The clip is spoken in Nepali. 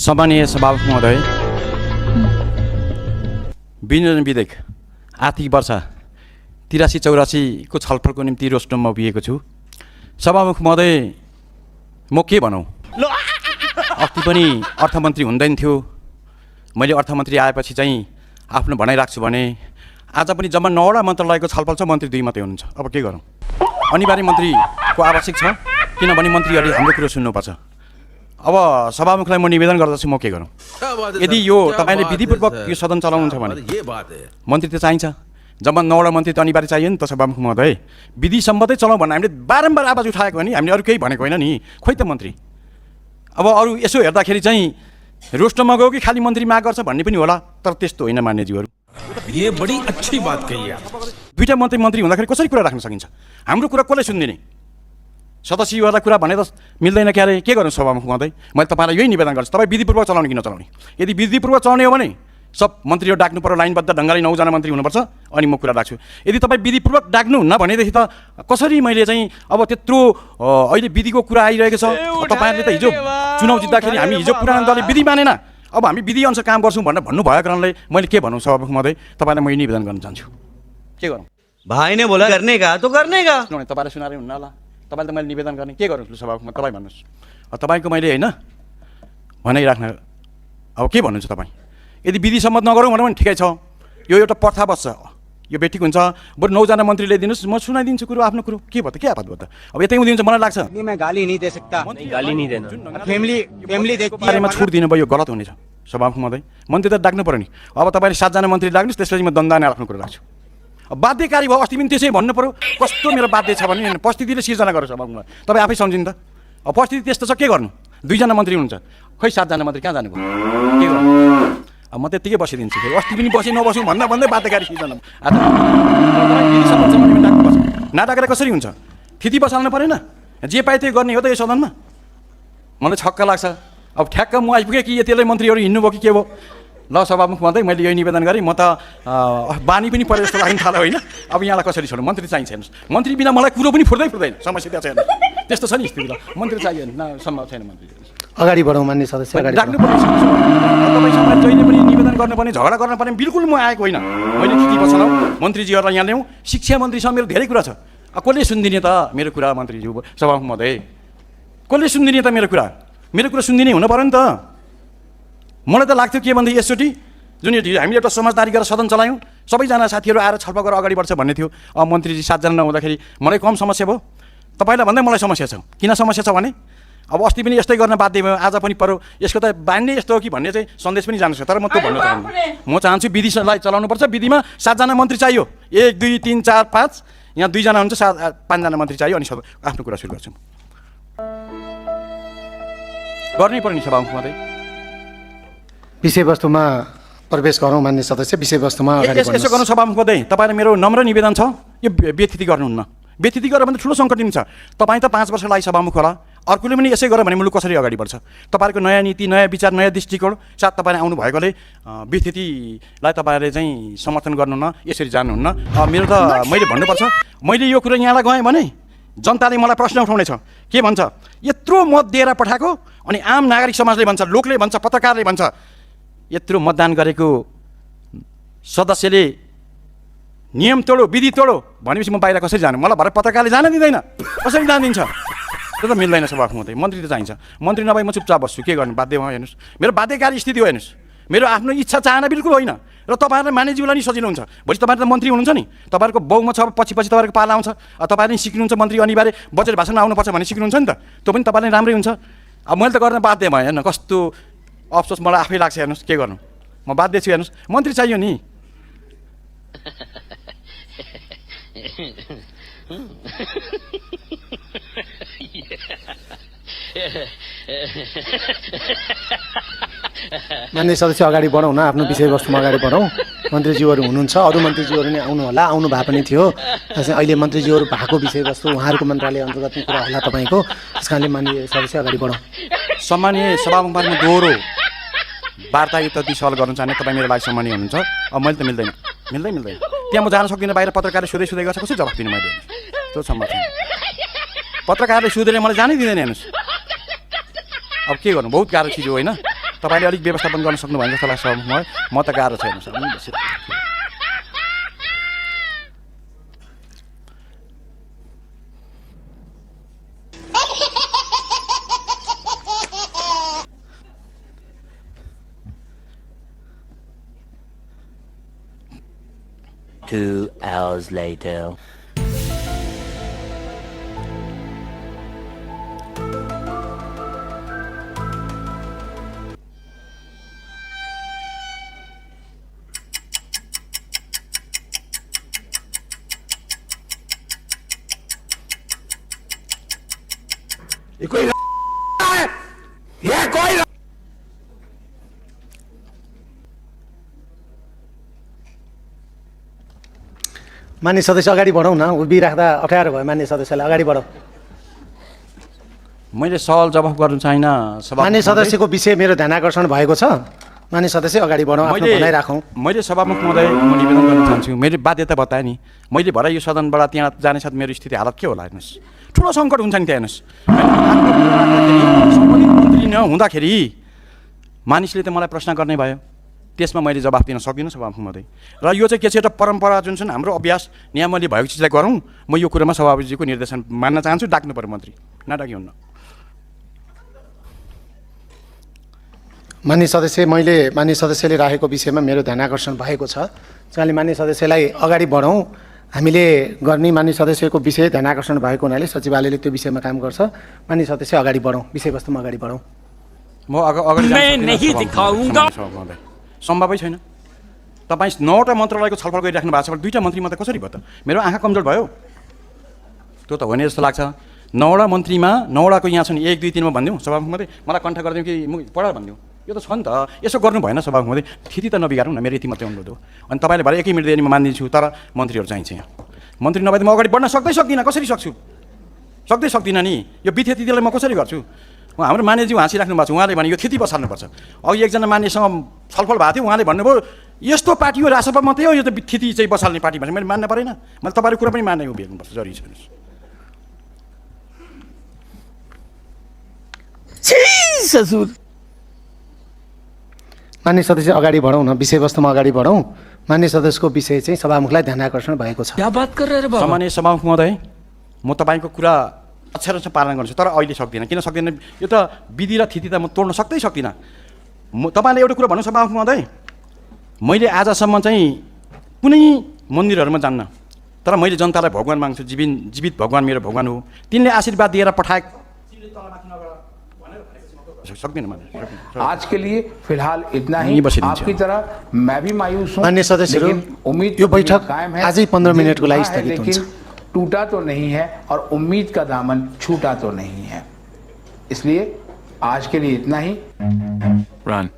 सम्मानीय सभामुख महोदय, विनियोजन विधेयक आर्थिक वर्ष 83-84 को छलफलको निम्ति रोस्टममा उभिएको छु। सभामुख महोदय, म के भनौँ, अस्ति पनि अर्थमन्त्री हुँदैन थियो। मैले अर्थमन्त्री आएपछि चाहिँ आफ्नो भनाइ राख्छु भने आज पनि जम्मा 9वटा मन्त्रालयको छलफल छ, मन्त्री 2 मात्रै हुनुहुन्छ। अब के गरौँ? अनिवार्य मन्त्रीको आवश्यक छ, किनभने मन्त्रीहरूले हाम्रो कुरो सुन्नुपर्छ। अब सभामुखलाई म निवेदन गर्दछु, म के गरौँ? यदि यो तपाईँले विधिपूर्वक यो सदन चलाउनुहुन्छ भने मन्त्री त चाहिन्छ। जम्मा 9वटा मन्त्री त अनिवार्य चाहियो नि त सभामुख महोदय। विधि सम्बन्धै चलाउँ भने हामीले बारम्बार आवाज उठाएको हो नि, हामीले अरू केही भनेको होइन नि। खोइ त मन्त्री, अब अरू यसो हेर्दाखेरि चाहिँ रोस्टरमा गयो कि खालि मन्त्री माग गर्छ भन्ने पनि होला, तर त्यस्तो होइन मान्यज्यूहरू। ये बड़ी अच्छी बात कही है। दुईटा मन्त्री हुँदाखेरि कसरी कुरा राख्न सकिन्छ? हाम्रो कुरा कसले सुनिदिने? सदस्यहरूलाई कुरा भने त मिल्दैन क्यारे। के गर्नु सभामुख महोदय? मैले तपाईँलाई यही निवेदन गर्छु, तपाईँ विधिपूर्वक चलाउने कि नचलाउने। यदि विधिपूर्वक चलाउने हो भने सब मन्त्रीहरू डाक्नु पर्यो, लाइनबद्ध ढङ्गले 9 जना मन्त्री हुनुपर्छ, अनि म कुरा राख्छु। यदि तपाईँ विधिपूर्वक डाक्नुहुन्न भनेदेखि त कसरी मैले चाहिँ अब त्यत्रो अहिले विधिको कुरा आइरहेको छ। तपाईँहरूले त हिजो चुनाव जित्दाखेरि हामी हिजो पुरानो दलले विधि मानेन, अब हामी विधि अनुसार काम गर्छौँ भनेर भन्नुभएको कारणले मैले के भनौँ सभामुख महोदय, तपाईँलाई म निवेदन गर्न चाहन्छु। के गरौँ? भाइ ने बोला करने का तो करने का। तपाईँलाई सुनाएर हुन्न होला, तपाईँले त मैले निवेदन गर्ने। के गर्नु सभामुखमा तपाईँ भन्नुहोस्। तपाईँको मैले होइन भनाइराख्न अब के भन्नुहुन्छ तपाईँ? यदि विधि सम्मत नगरौँ भने पनि ठिकै छ, यो एउटा प्रथा बस्छ, यो बेठिक हुन्छ। बरु 9 जना मन्त्री ल्याइदिनुहोस्, म सुनाइदिन्छु कुरो, आफ्नो कुरो। के भयो त, के आपत भयो त? अब यतै दिन्छ मलाई लाग्छ। मैं गाली नहीं दे सकता, गाली नहीं देना। फैमिली देखती है। बारेमा छुट दिनु भयो, यो गलत हुनेछ सभामुख महोदय। मन्त्री त डाक्नु पर्यो नि। अब तपाईँले 7 जना मन्त्री डाक्नुहोस्, त्यसपछि म दन्दाने आफ्नो कुरो राख्छु। अब बाध्यकारी भयो, अस्ति पनि त्यसै भन्नु पऱ्यो। कस्तो मेरो बाध्य छ भने परिस्थितिले सिर्जना गर्छ सभामुखमा, तपाईँ आफै सम्झिनु त। अब परिस्थिति त्यस्तो छ, के गर्नु? 2 जना मन्त्री हुनुहुन्छ, खै 7 जना मन्त्री कहाँ जानुभयो? के गर्नु? अब म त्यत्तिकै बसिदिन्छु। अस्ति पनि बसेँ नबसौँ भन्दा भन्दै बाध्यकारी सिर्जना। आज नाडाकेर कसरी हुन्छ? थिति बसाल्नु परेन? जे पाए त्यही गर्ने हो त यो सदनमा? मलाई छक्क लाग्छ। अब ठ्याक्क म आइपुगेँ कि यतिलाई मन्त्रीहरू हिँड्नुभयो कि के भयो? ल सभामुख महोदय, मैले यही निवेदन गरेँ। म त बानी पनि पऱ्यो जस्तो लाग्न थाल्यो होइन। अब यहाँलाई कसरी छोड्नु? मन्त्री चाहिन्छ हेर्नुहोस्। मन्त्री बिना मलाई कुरो पनि फुर्दैन। समस्या त्यहाँ छैन, त्यस्तो छ नि स्थिति। मन्त्री चाहियो न, सम्भव छैन मन्त्री। अगाडि बढौँ मान्य सदस्य, अगाडि राख्नु पर्ने। तपाईँसँग जहिले पनि निवेदन गर्नुपर्ने, झगडा गर्नुपर्ने बिल्कुल म आएको होइन। मैले थिति बसाउँ, मन्त्रीजीहरूलाई यहाँ ल्याउँ। शिक्षा मन्त्रीसँग मेरो धेरै कुरा छ। कसले सुनिदिने त मेरो कुरा? मन्त्रीज्यू सभामुख महोदय, कसले सुनिदिने त मेरो कुरा? मेरो कुरा सुनिदिने हुनु पऱ्यो नि त। मलाई त लाग्थ्यो के भन्दै यसचोटि जुन हामीले एउटा समझदारी गरेर सदन चलायौँ, सबैजना साथीहरू आएर छलफल गरेर अगाडि बढ्छ भन्ने थियो। अब मन्त्रीजी 7 जना नहुँदाखेरि मलाई कम समस्या भयो, तपाईँलाई भन्दै मलाई समस्या छ। किन समस्या छ भने अब अस्ति पनि यस्तै गर्न बाध्य भयो, आज पनि पर्यो। यसको त बान्ने यस्तो हो कि भन्ने चाहिँ सन्देश पनि जानु छ, तर म त्यो भन्न चाहन्छु। म चाहन्छु विधिलाई चलाउनुपर्छ। विधिमा 7 जना मन्त्री चाहियो, 1 2 3 4 5, यहाँ 2 जना हुन्छ, 5 जना मन्त्री चाहियो। अनि आफ्नो कुरा सुरु गर्छौँ, गर्नै पर्ने सभामुख महोदय। विषयवस्तुमा प्रवेश गरौँ मान्य सदस्य, विषयवस्तुमा अगाडि बढ्नुहोस्। यसो गर्नु सभामुख महोदय, तपाईँलाई मेरो नम्र निवेदन छ, यो व्यथिति गर्नुहुन्न। व्यथिति गरेर भने ठुलो सङ्कट दिन्छ। तपाईँ त 5 वर्ष लागि सभामुख होला, अर्कोले पनि यसै गरेर भने मुलुक कसरी अगाडि बढ्छ? तपाईँहरूको नयाँ नीति, नयाँ विचार, नयाँ दृष्टिकोण साथ तपाईँले आउनु भएकोले व्यथितिलाई तपाईँहरूले चाहिँ समर्थन गर्नुहुन्न, यसरी जानुहुन्न। मेरो त मैले भन्नुपर्छ, मैले यो कुरो यहाँलाई गएँ भने जनताले मलाई प्रश्न उठाउनेछ। के भन्छ? यत्रो मत दिएर पठाएको, अनि आम नागरिक समाजले भन्छ, लोकले भन्छ, पत्रकारले भन्छ, यत्रो मतदान गरेको सदस्यले नियम तोडो, विधि तोडो भनेपछि म बाहिर कसरी जानु? मलाई भरे पत्रकारले जान दिँदैन, कसरी जान दिन्छ? त्यो त मिल्दैन सभामुख महोदय। मन्त्री त चाहिन्छ। मन्त्री नभए म चुपचाप बस्छु, के गर्नु? बाध्य भयो हेर्नुहोस्, मेरो बाध्यकारी स्थिति हो हेर्नुहोस्। मेरो आफ्नो इच्छा चाहना बिल्कुल होइन। र तपाईँहरूले मानिज्यूलाई नि सजिलो हुन्छ। भोलि तपाईँहरू त मन्त्री हुनुहुन्छ नि, तपाईँहरूको बहुमत छ, पछि तपाईँहरूको पाला आउँछ, तपाईँहरूले नि सिक्नुहुन्छ। मन्त्री अनिवार्य बजेट भाषण आउनुपर्छ भन्ने सिक्नुहुन्छ नि त, त्यो पनि तपाईँले राम्रै हुन्छ। अब मैले त गर्न बाध्य भएँ। हेर्नु कस्तो अफसोस मलाई आफै लाग्छ। हेर्नुहोस् के गर्नु, म बाध्य छु। हेर्नुहोस् मन्त्री चाहियो नि। मान्य सदस्य अगाडि बढौँ न, आफ्नो विषयवस्तुमा अगाडि बढौँ। मन्त्रीज्यूहरू हुनुहुन्छ, अरू मन्त्रीज्यूहरू नै आउनु होला, आउनु भए पनि थियो। अहिले मन्त्रीज्यूहरू भएको विषयवस्तु उहाँहरूको मन्त्रालय अन्तर्गत कुरा होला तपाईँको, त्यस कारणले मान्य सदस्य अगाडि बढौँ। सम्मानीय सभामुखमा म दोहोरो वार्ता युक्त सवाल गर्न चाहने। तपाईँ मेरो लागि सम्मानीय हुनुहुन्छ। अब मैले त मिल्दैन। त्यहाँ म जान सक्दिनँ, बाहिर पत्रकारले सोधै गर्छ, कसरी जवाफ दिनु मैले? त्यो सम्भव छैन। पत्रकारले सोधेर मलाई जानै दिँदैन हेर्नुहोस्। अब के गर्नु, बहुत गाह्रो चिज हो होइन। तपाईँले अलिक व्यवस्थापन गर्न सक्नु भयो जस्तो लाग्छ सभामुखमा म त गाह्रो छैन सर बसिरहेको छु। Two hours later. मान्य सदस्य अगाडि बढौँ न, उभिराख्दा अप्ठ्यारो भयो। मान्य सदस्यलाई अगाडि बढौँ। मैले सवाल जवाफ गर्नु चाहिनँ मान्य सदस्यको विषय मेरो ध्यान आकर्षण भएको छ। मान्य सदस्य अगाडि बढौँ, आफ्नो भनाइ राखौँ। मैले सभामुख महोदय म निवेदन गर्न चाहन्छु। मैले बाध्यता बताएँ नि, मैले भरे यो सदनबाट त्यहाँ जाने साथ मेरो स्थिति हालत के होला हेर्नुहोस्, ठुलो सङ्कट हुन्छ नि त्यहाँ हेर्नुहोस्। सम्बन्धित मन्त्री नहुँदाखेरि मानिसले त मलाई प्रश्न गर्ने भयो, त्यसमा मैले जवाफ दिन सकिनँ सभामुख महोदय। र यो चाहिँ के छ, एउटा परम्परा जुन छन् हाम्रो अभ्यास नियमले भएको चिजलाई गरौँ। म यो कुरोमा सभापतिजीको निर्देशन मान्न चाहन्छु, डाक्नु पर्यो मन्त्री, नडाकिहुन्न। मान्य सदस्य, मैले मान्य सदस्यले राखेको विषयमा मेरो ध्यान आकर्षण भएको छ। त्यसैले मान्य सदस्यलाई अगाडि बढौँ। हामीले गर्ने मान्य सदस्यको विषय ध्यान आकर्षण भएको हुनाले सचिवालयले त्यो विषयमा काम गर्छ। मान्य सदस्य अगाडि बढौँ, विषयवस्तुमा अगाडि बढौँ। म अगाडि सम्भवै छैन। तपाईँ 9वटा मन्त्रालयको छलफल गरिराख्नु भएको छ, 2टा मन्त्री मात्रै कसरी भयो त? मेरो आँखा कमजोर भयो? त्यो त होइन जस्तो लाग्छ। 9वटा मन्त्रीमा 9वटाको यहाँ छन् 1 2 3 मा भनिदिउँ सभामुख महोदय, मलाई कण्ठ गरिदिउँ कि पढाएर भनिदिउँ? यो त छ नि त, यसो गर्नु भएन सभामुख महोदय। स्थिति त नबिगारौँ न, मेरो यति मात्रै अनुरोध हो। अनि तपाईँले भरे 1 मिनट दिए म मानिदिन्छु, तर मन्त्रीहरू चाहिन्छ यहाँ। मन्त्री नभए म अगाडि बढ्न सक्दिनँ। कसरी सक्छु? सक्दिनँ नि। यो विथितिलाई म कसरी गर्छु? हाम्रो मान्यज्यू हाँसिराख्नु भएको छ, उहाँले भने यो थिति बसाल्नुपर्छ। अघि एकजना मान्यसँग छलफल भएको थियो, उहाँले भन्नुभयो यस्तो पार्टी हो रासपा मात्रै हो यो त थिति चाहिँ बसाल्ने पार्टी भन्छ। मैले मान्न परेन, मैले तपाईँको कुरा पनि मान्नै उभिनुपर्छ, जरुरी छ। मान्य सदस्य अगाडि बढौँ न, विषयवस्तुमा अगाडि बढौँ। मान्य सदस्यको विषय चाहिँ सभामुखलाई ध्यान आकर्षण भएको छ। क्या बात कर रहे रे बाबा? सामान्य सभामुख महोदय, म तपाईँको कुरा अक्षर पालन गर्छु, तर अहिले सक्दिनँ। किन सक्दिनँ? यो त विधि र थिति त म तोड्न सक्दिनँ। तपाईँले एउटा कुरा भन्नु सभामुख महोदय, मैले आजसम्म चाहिँ कुनै मन्दिरहरूमा जान्न, तर मैले जनतालाई भगवान माग्छु। जीवित भगवान मेरो भगवान हो, तिनले आशीर्वाद दिएर पठाएको। आज के लिए फिलहाल इतना ही। आपकी तरह मैं भी मायूस हूं। मान्य सदस्यहरू, उम्मीद यो बैठक आजै 15 मिनटको लागि स्थगित हुन्छ। टूटा तो नहीं है और उम्मीद का दामन छूटा तो नहीं है, इसलिए आज के लिए इतना ही। रन।